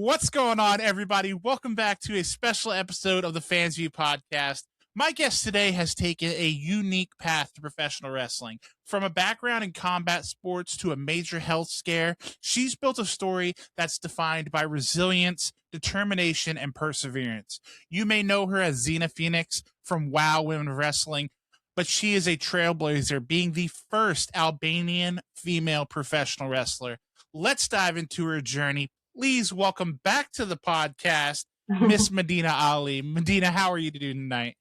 What's going on, everybody? Welcome back to a special episode of the Fans View podcast. My guest today has taken a unique path to professional wrestling. From a background in combat sports to a major health scare, she's built a story that's defined by resilience, determination, and perseverance. You may know her as Xena Phoenix from WoW Women of Wrestling, but she is a trailblazer, being the first Albanian female professional wrestler. Let's dive into her journey. Please welcome back to the podcast, Miss Medina Ali. Medina, how are you doing tonight?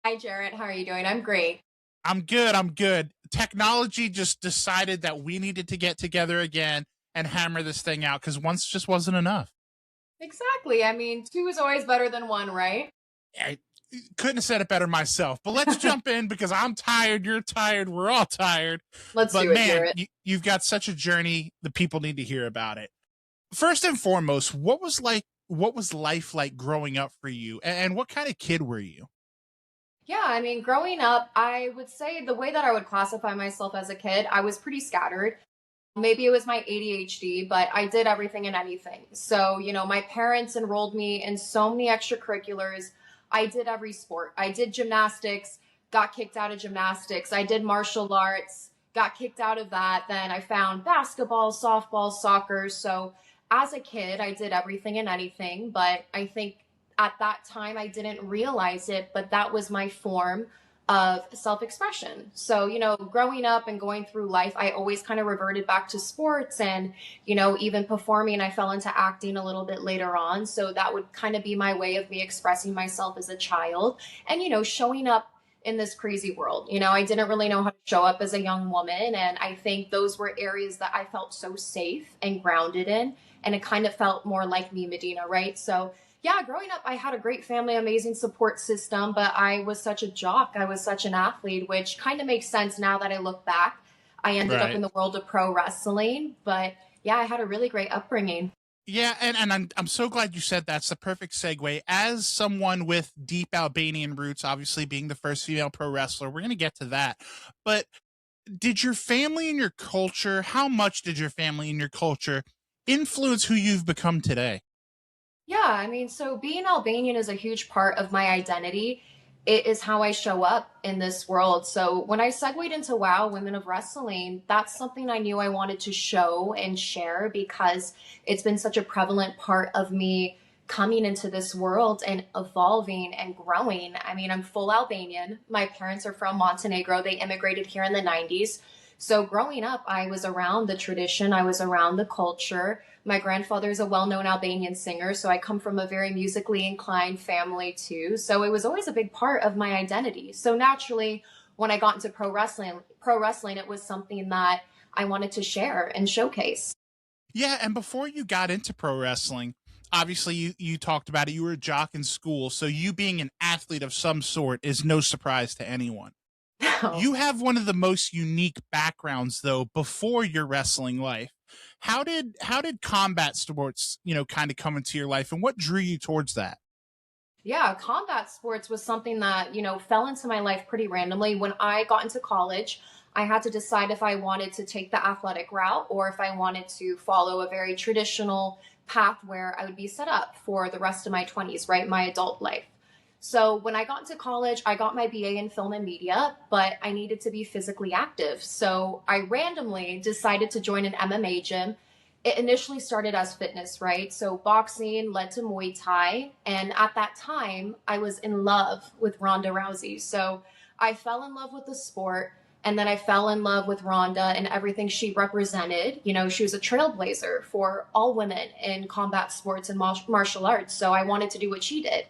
Hi, Jarrett. How are you doing? I'm great. I'm good. Technology just decided that we needed to get together again and hammer this thing out because once just wasn't enough. Exactly. I mean, two is always better than one, right? I couldn't have said it better myself. But let's jump in because I'm tired. You're tired. We're all tired. Let's do it, Jarrett. You've got such a journey. The people need to hear about it. First and foremost, what was life like growing up for you? And what kind of kid were you? Yeah, I mean, growing up, I would say the way that I would classify myself as a kid, I was pretty scattered. Maybe it was my ADHD, but I did everything and anything. So, my parents enrolled me in so many extracurriculars. I did every sport. I did gymnastics, got kicked out of gymnastics. I did martial arts, got kicked out of that. Then I found basketball, softball, soccer. So as a kid, I did everything and anything, but I think at that time I didn't realize it, but that was my form of self-expression. So, growing up and going through life, I always kind of reverted back to sports and, even performing. I fell into acting a little bit later on. So that would kind of be my way of me expressing myself as a child and, showing up in this crazy world. I didn't really know how to show up as a young woman. And I think those were areas that I felt so safe and grounded in. And it kind of felt more like me, Medina, right? So yeah, growing up, I had a great family, amazing support system, but I was such a jock. I was such an athlete, which kind of makes sense now that I look back. I ended up in the world of pro wrestling, but yeah, I had a really great upbringing. Yeah, and I'm so glad you said that's the perfect segue. As someone with deep Albanian roots, obviously being the first female pro wrestler, we're going to get to that. But did your family and your culture, how much did your family and your culture influence who you've become today? Yeah, I mean, so being Albanian is a huge part of my identity. It is how I show up in this world. So when I segued into WoW Women of Wrestling, that's something I knew I wanted to show and share because it's been such a prevalent part of me coming into this world and evolving and growing. I mean, I'm full Albanian. My parents are from Montenegro. They immigrated here in the 90s. So growing up, I was around the tradition. I was around the culture. My grandfather is a well-known Albanian singer, so I come from a very musically inclined family too. So it was always a big part of my identity. So naturally, when I got into pro wrestling, it was something that I wanted to share and showcase. Yeah, and before you got into pro wrestling, obviously you talked about it, you were a jock in school, so you being an athlete of some sort is no surprise to anyone. You have one of the most unique backgrounds, though, before your wrestling life. How did combat sports, kind of come into your life, and what drew you towards that? Yeah, combat sports was something that, fell into my life pretty randomly. When I got into college, I had to decide if I wanted to take the athletic route or if I wanted to follow a very traditional path where I would be set up for the rest of my 20s, right? My adult life. So when I got into college, I got my BA in film and media, but I needed to be physically active. So I randomly decided to join an MMA gym. It initially started as fitness, right? So boxing led to Muay Thai. And at that time, I was in love with Ronda Rousey. So I fell in love with the sport. And then I fell in love with Ronda and everything she represented. She was a trailblazer for all women in combat sports and martial arts. So I wanted to do what she did.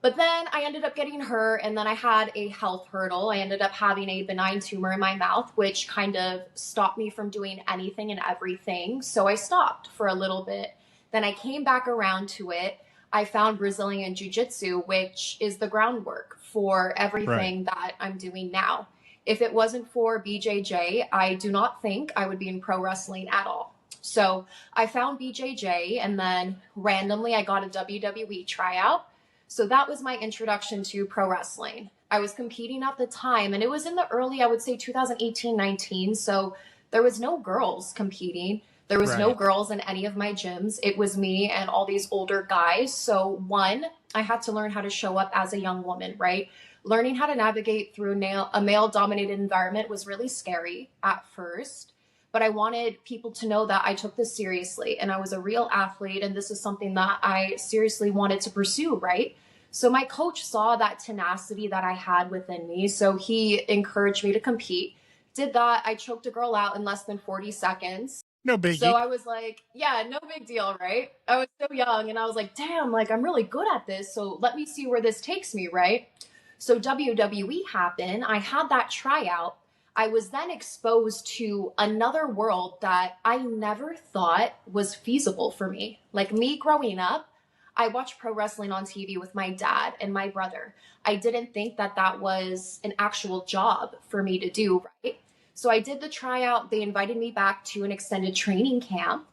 But then I ended up getting hurt, and then I had a health hurdle. I ended up having a benign tumor in my mouth, which kind of stopped me from doing anything and everything. So I stopped for a little bit. Then I came back around to it. I found Brazilian Jiu-Jitsu, which is the groundwork for everything that I'm doing now. If it wasn't for BJJ, I do not think I would be in pro wrestling at all. So I found BJJ, and then randomly I got a WWE tryout. So that was my introduction to pro wrestling. I was competing at the time, and it was in the early, I would say 2018, 19. So there was no girls competing. There was no Right. girls in any of my gyms. It was me and all these older guys. So, one, I had to learn how to show up as a young woman, right? Learning how to navigate through a male dominated environment was really scary at first, but I wanted people to know that I took this seriously and I was a real athlete. And this is something that I seriously wanted to pursue, right? So my coach saw that tenacity that I had within me. So he encouraged me to compete. Did that. I choked a girl out in less than 40 seconds. No So biggie. I was like, yeah, no big deal, right? I was so young and I was like, damn, like I'm really good at this. So let me see where this takes me, right? So WWE happened. I had that tryout. I was then exposed to another world that I never thought was feasible for me. Like me growing up, I watched pro wrestling on TV with my dad and my brother. I didn't think that that was an actual job for me to do, right? So I did the tryout. They invited me back to an extended training camp.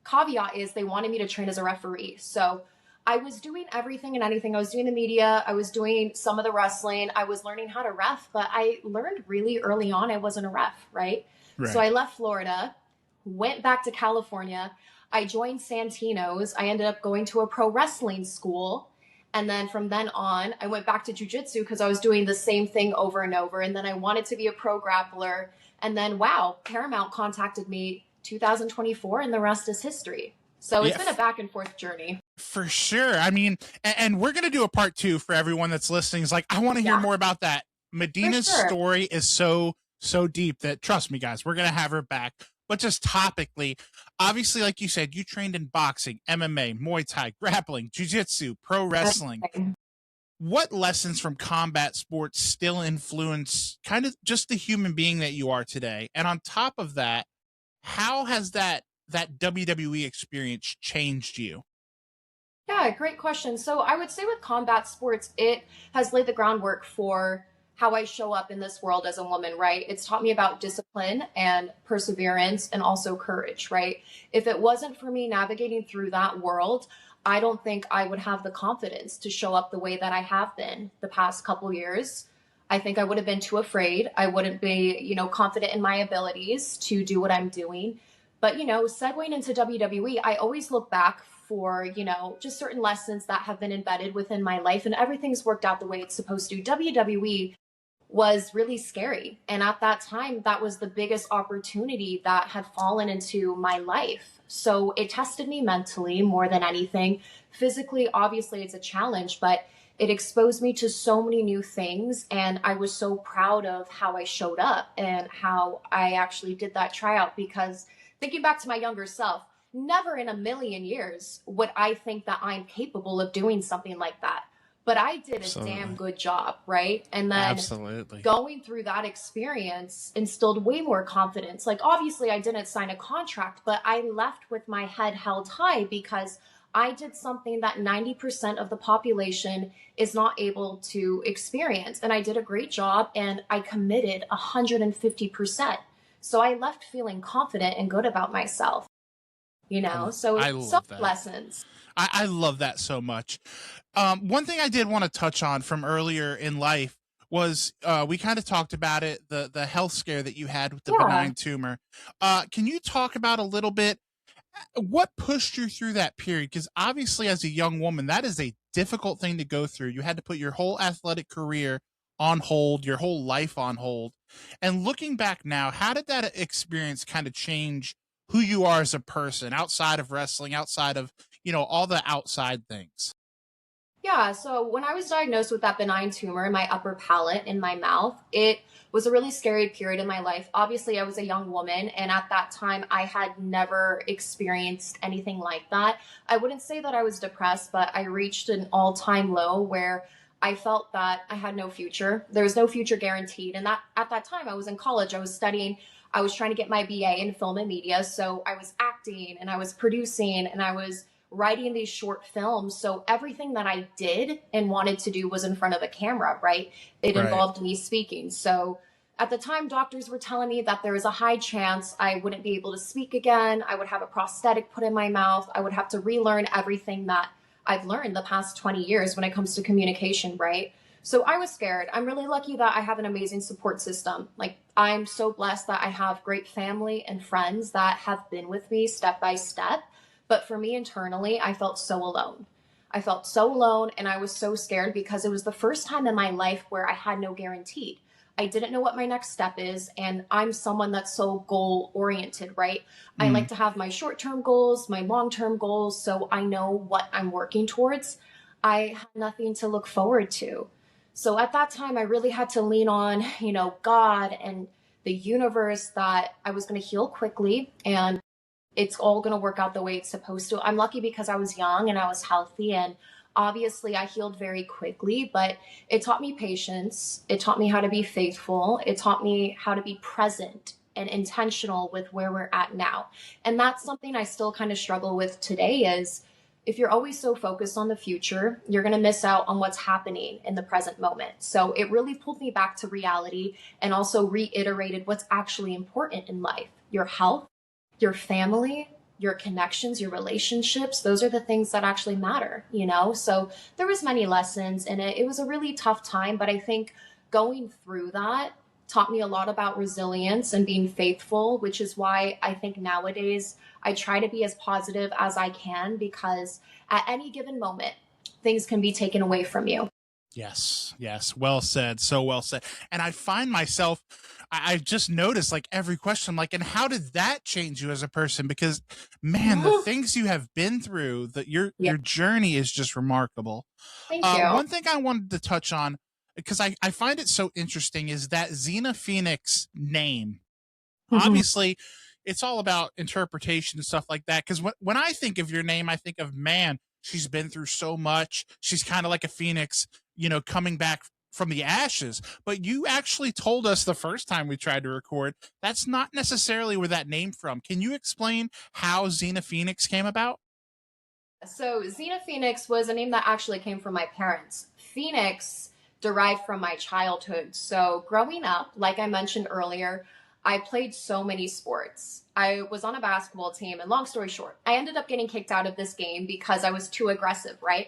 Caveat is they wanted me to train as a referee. So I was doing everything and anything. I was doing the media. I was doing some of the wrestling. I was learning how to ref, but I learned really early on I wasn't a ref, right? Right. So I left Florida, went back to California. I joined Santino's. I ended up going to a pro wrestling school. And then from then on, I went back to Jiu-Jitsu because I was doing the same thing over and over. And then I wanted to be a pro grappler. And then, wow, Paramount contacted me 2024 and the rest is history. So it's been a back and forth journey. For sure. I mean, and we're going to do a part 2 for everyone that's listening. Is like, I want to hear more about that. Medina's story is so deep that, trust me, guys, we're going to have her back. But just topically, obviously, like you said, you trained in boxing, MMA, Muay Thai, grappling, Jiu-Jitsu, pro wrestling. What lessons from combat sports still influence kind of just the human being that you are today? And on top of that, how has that WWE experience changed you? Yeah, great question. So I would say with combat sports, it has laid the groundwork for how I show up in this world as a woman, right? It's taught me about discipline and perseverance and also courage, right? If it wasn't for me navigating through that world, I don't think I would have the confidence to show up the way that I have been the past couple years. I think I would have been too afraid. I wouldn't be, confident in my abilities to do what I'm doing. But, segueing into WWE, I always look back for, just certain lessons that have been embedded within my life and everything's worked out the way it's supposed to. WWE was really scary. And at that time, that was the biggest opportunity that had fallen into my life. So it tested me mentally more than anything. Physically, obviously, it's a challenge, but it exposed me to so many new things. And I was so proud of how I showed up and how I actually did that tryout, because thinking back to my younger self, never in a million years would I think that I'm capable of doing something like that. But I did a damn good job, right? And then going through that experience instilled way more confidence. Like, obviously, I didn't sign a contract, but I left with my head held high because I did something that 90% of the population is not able to experience. And I did a great job and I committed 150%. So I left feeling confident and good about myself, so it's some lessons. I love that so much. One thing I did want to touch on from earlier in life was we kind of talked about it, the health scare that you had with the benign tumor. Can you talk about a little bit what pushed you through that period? Because obviously as a young woman, that is a difficult thing to go through. You had to put your whole athletic career on hold, your whole life on hold. And looking back now, how did that experience kind of change who you are as a person outside of wrestling, outside of, all the outside things? Yeah, so when I was diagnosed with that benign tumor in my upper palate in my mouth, it was a really scary period in my life. Obviously, I was a young woman, and at that time, I had never experienced anything like that. I wouldn't say that I was depressed, but I reached an all-time low where I felt that I had no future. There was no future guaranteed. And that at that time, I was in college, I was studying, I was trying to get my BA in film and media. So I was acting and I was producing and I was writing these short films. So everything that I did and wanted to do was in front of a camera, right? It involved me speaking. So at the time, doctors were telling me that there was a high chance I wouldn't be able to speak again. I would have a prosthetic put in my mouth. I would have to relearn everything that I've learned the past 20 years when it comes to communication, right? So I was scared. I'm really lucky that I have an amazing support system. Like, I'm so blessed that I have great family and friends that have been with me step by step. But for me internally, I felt so alone. I felt so alone and I was so scared because it was the first time in my life where I had no guarantee. I didn't know what my next step is. And I'm someone that's so goal oriented, right? I like Mm. to have my short term goals, my long term goals. So I know what I'm working towards. I had nothing to look forward to. So at that time, I really had to lean on, God and the universe that I was going to heal quickly and it's all going to work out the way it's supposed to. I'm lucky because I was young and I was healthy and obviously I healed very quickly, but it taught me patience. It taught me how to be faithful. It taught me how to be present and intentional with where we're at now. And that's something I still kind of struggle with today is if you're always so focused on the future, you're going to miss out on what's happening in the present moment. So it really pulled me back to reality and also reiterated what's actually important in life, your health, your family, your connections, your relationships. Those are the things that actually matter. So there was many lessons in it. It was a really tough time, but I think going through that taught me a lot about resilience and being faithful, which is why I think nowadays I try to be as positive as I can because at any given moment, things can be taken away from you. Yes, yes. Well said. So well said. And I find myself, I just noticed like every question, like, and how did that change you as a person? Because man, the things you have been through, that Yeah, your journey is just remarkable. thank you. One thing I wanted to touch on, because I find it so interesting, is that Xena Phoenix name. Obviously, it's all about interpretation and stuff like that. Because when I think of your name, I think of, man, she's been through so much. She's kind of like a phoenix, coming back from the ashes. But you actually told us the first time we tried to record that's not necessarily where that name from. Can you explain how Xena Phoenix came about? So Xena Phoenix was a name that actually came from my parents. Phoenix derived from my childhood. So growing up, like I mentioned earlier, I played so many sports. I was on a basketball team, and long story short, I ended up getting kicked out of this game because I was too aggressive, right?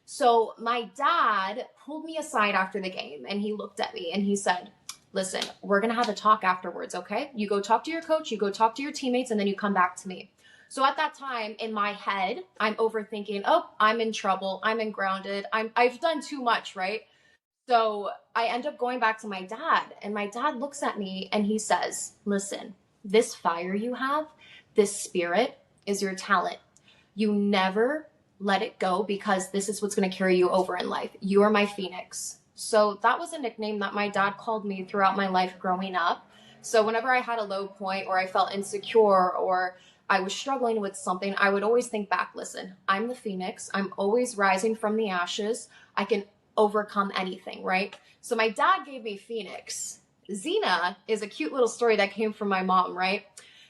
So my dad pulled me aside after the game and he looked at me and he said, listen, we're going to have a talk afterwards, okay? You go talk to your coach, you go talk to your teammates, and then you come back to me. So at that time in my head, I'm overthinking, oh, I'm in trouble. I'm in grounded. I've done too much, right? So I end up going back to my dad and my dad looks at me and he says, listen, this fire you have, this spirit is your talent. You never let it go because this is what's going to carry you over in life. You are my phoenix. So that was a nickname that my dad called me throughout my life growing up. So whenever I had a low point or I felt insecure or I was struggling with something, I would always think back, listen, I'm the phoenix. I'm always rising from the ashes. I can overcome anything, right? So my dad gave me Phoenix. Xena is a cute little story that came from my mom, right?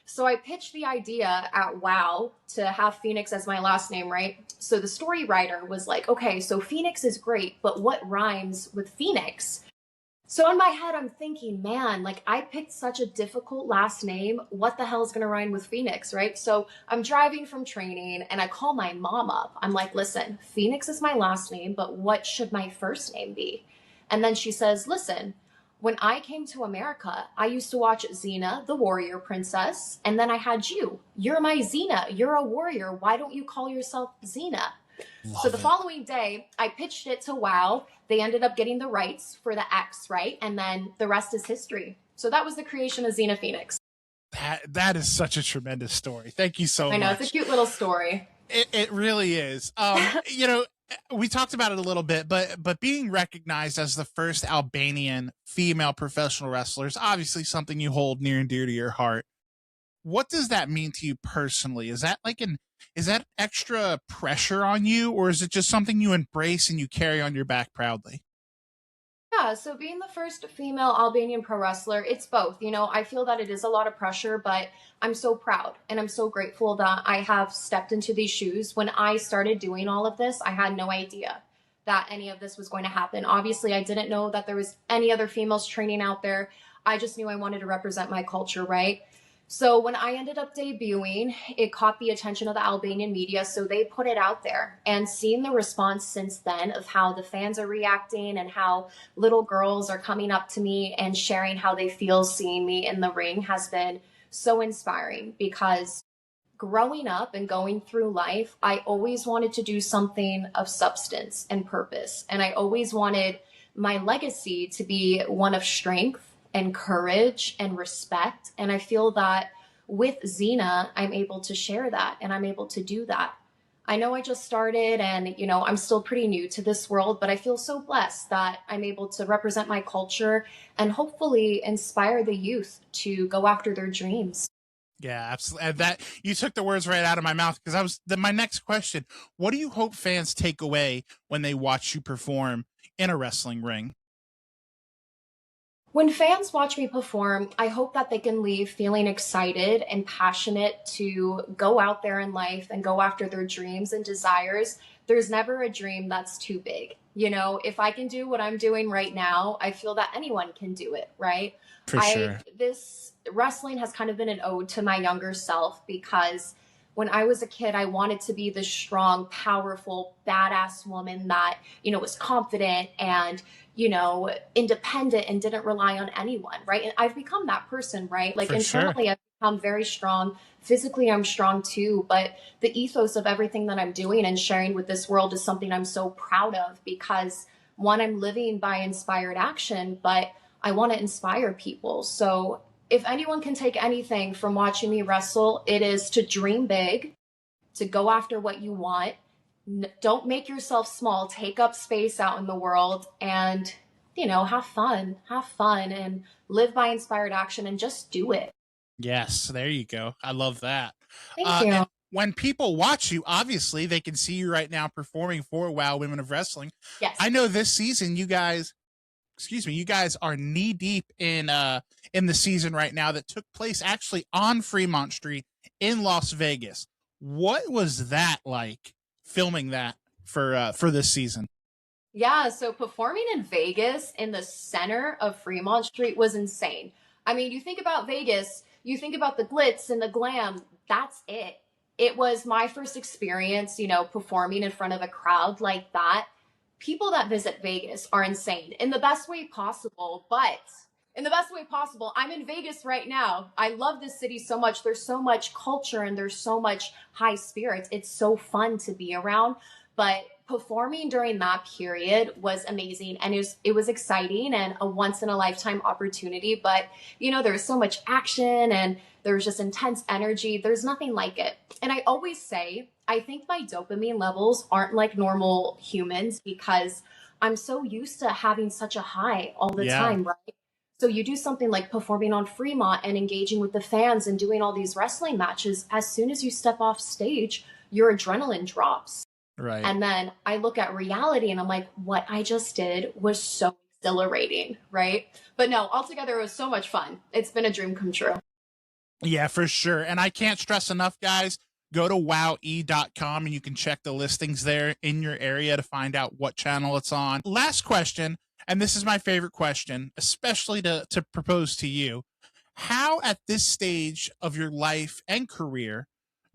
So I pitched the idea at WoW to have Phoenix as my last name, right? So the story writer was like, okay, so Phoenix is great, but what rhymes with Phoenix? So in my head, I'm thinking, man, like I picked such a difficult last name. What the hell is going to rhyme with Phoenix, right? So I'm driving from training and I call my mom up. I'm like, listen, Phoenix is my last name, but what should my first name be? And then she says, listen, when I came to America, I used to watch Xena, the warrior princess, and then I had you. You're my Xena. You're a warrior. Why don't you call yourself Xena? So the Love it. following day, I pitched it to WoW. They ended up getting the rights for the X, right? And then the rest is history. So that was the creation of Xena Phoenix. That is such a tremendous story. Thank you so I know, it's a much. cute little story. It really is. We talked about it a little bit, but being recognized as the first Albanian female professional wrestler is obviously something you hold near and dear to your heart. What does that mean to you personally? Is that extra pressure on you, or is it just something you embrace and you carry on your back proudly? Yeah, so being the first female Albanian pro wrestler, it's both. I feel that it is a lot of pressure, but I'm so proud and I'm so grateful that I have stepped into these shoes. When I started doing all of this, I had no idea that any of this was going to happen. Obviously, I didn't know that there was any other females training out there. I just knew I wanted to represent my culture, right? So when I ended up debuting, it caught the attention of the Albanian media. So they put it out there, and seeing the response since then of how the fans are reacting and how little girls are coming up to me and sharing how they feel seeing me in the ring has been so inspiring, because growing up and going through life, I always wanted to do something of substance and purpose. And I always wanted my legacy to be one of strength and courage and respect. And I feel that with Xena, I'm able to share that and I'm able to do that. I know I just started and, I'm still pretty new to this world, but I feel so blessed that I'm able to represent my culture and hopefully inspire the youth to go after their dreams. Yeah, absolutely. And that you took the words right out of my mouth, because my next question. What do you hope fans take away when they watch you perform in a wrestling ring? When fans watch me perform, I hope that they can leave feeling excited and passionate to go out there in life and go after their dreams and desires. There's never a dream that's too big. If I can do what I'm doing right now, I feel that anyone can do it, right? For sure. This wrestling has kind of been an ode to my younger self, because when I was a kid, I wanted to be the strong, powerful, badass woman that, was confident and, independent and didn't rely on anyone, right? And I've become that person, right? Like, For internally, sure. I've become very strong. Physically, I'm strong too. But the ethos of everything that I'm doing and sharing with this world is something I'm so proud of, because one, I'm living by inspired action, but I want to inspire people. So if anyone can take anything from watching me wrestle, it is to dream big, to go after what you want. Don't make yourself small. Take up space out in the world and, have fun and live by inspired action and just do it. Yes, there you go. I love that. Thank you. And when people watch you, obviously they can see you right now performing for WoW Women of Wrestling. Yes. I know this season you guys are knee deep in the season right now that took place actually on Fremont Street in Las Vegas. What was that like, filming that for this season? Yeah, so performing in Vegas in the center of Fremont Street was insane. I mean, you think about Vegas, you think about the glitz and the glam, that's it. It was my first experience, performing in front of a crowd like that. People that visit Vegas are insane in the best way possible, but in the best way possible, I'm in Vegas right now. I love this city so much. There's so much culture and there's so much high spirits. It's so fun to be around. But performing during that period was amazing, and it was exciting and a once in a lifetime opportunity. But there was so much action and there was just intense energy. There's nothing like it. And I always say, I think my dopamine levels aren't like normal humans, because I'm so used to having such a high all the time, right? So you do something like performing on Fremont and engaging with the fans and doing all these wrestling matches. As soon as you step off stage, your adrenaline drops. Right. And then I look at reality and I'm like, what I just did was so exhilarating, right? But no, altogether, it was so much fun. It's been a dream come true. Yeah, for sure. And I can't stress enough, guys, go to wowe.com and you can check the listings there in your area to find out what channel it's on. Last question, and this is my favorite question, especially to propose to you. How, at this stage of your life and career,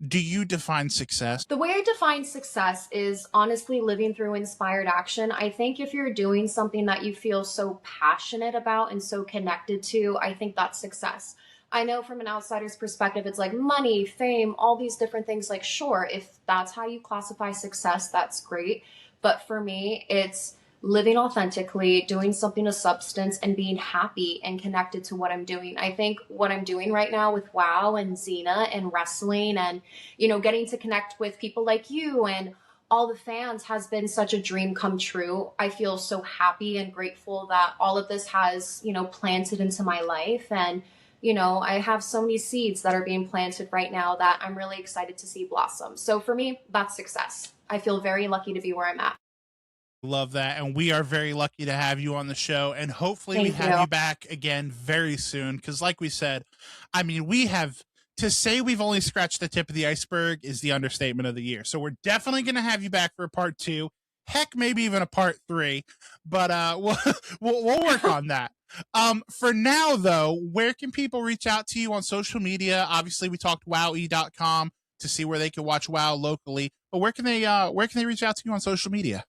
do you define success? The way I define success is honestly living through inspired action. I think if you're doing something that you feel so passionate about and so connected to, I think that's success. I know from an outsider's perspective, it's like money, fame, all these different things. Like, sure, if that's how you classify success, that's great. But for me, it's living authentically, doing something of substance, and being happy and connected to what I'm doing. I think what I'm doing right now with WoW and Xena and wrestling and, getting to connect with people like you and all the fans has been such a dream come true. I feel so happy and grateful that all of this has, planted into my life. And, I have so many seeds that are being planted right now that I'm really excited to see blossom. So for me, that's success. I feel very lucky to be where I'm at. Love that. And we are very lucky to have you on the show. And hopefully we have you back again very soon. Because like we said, I mean, to say we've only scratched the tip of the iceberg is the understatement of the year. So we're definitely going to have you back for a part 2. heck, maybe even a part 3, but we'll work on that. For now though, where can people reach out to you on social media? Obviously we talked wowie.com to see where they can watch WoW locally, but where can they reach out to you on social media?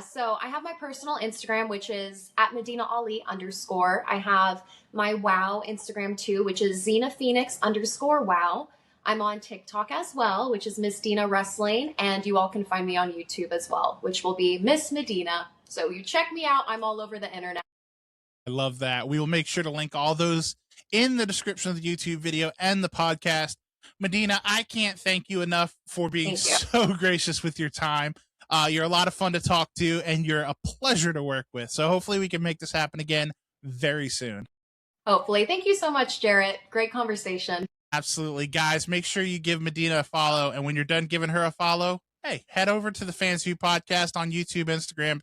So I have my personal Instagram, which is at Medina Ali _. I have my WoW Instagram too, which is Xena Phoenix _WoW. I'm on TikTok as well, which is Miss Dina Wrestling, and you all can find me on YouTube as well, which will be Miss Medina. So you check me out. I'm all over the internet. I love that. We will make sure to link all those in the description of the YouTube video and the podcast. Medina, I can't thank you enough for being so gracious with your time. You're a lot of fun to talk to, and you're a pleasure to work with. So hopefully we can make this happen again very soon. Hopefully. Thank you so much, Jarrett. Great conversation. Absolutely. Guys, make sure you give Medina a follow. And when you're done giving her a follow, hey, head over to the Fans View Podcast on YouTube, Instagram,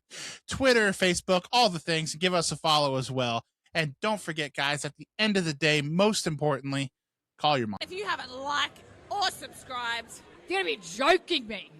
Twitter, Facebook, all the things, and give us a follow as well. And don't forget, guys, at the end of the day, most importantly, call your mom. If you haven't liked or subscribed, you're going to be joking me.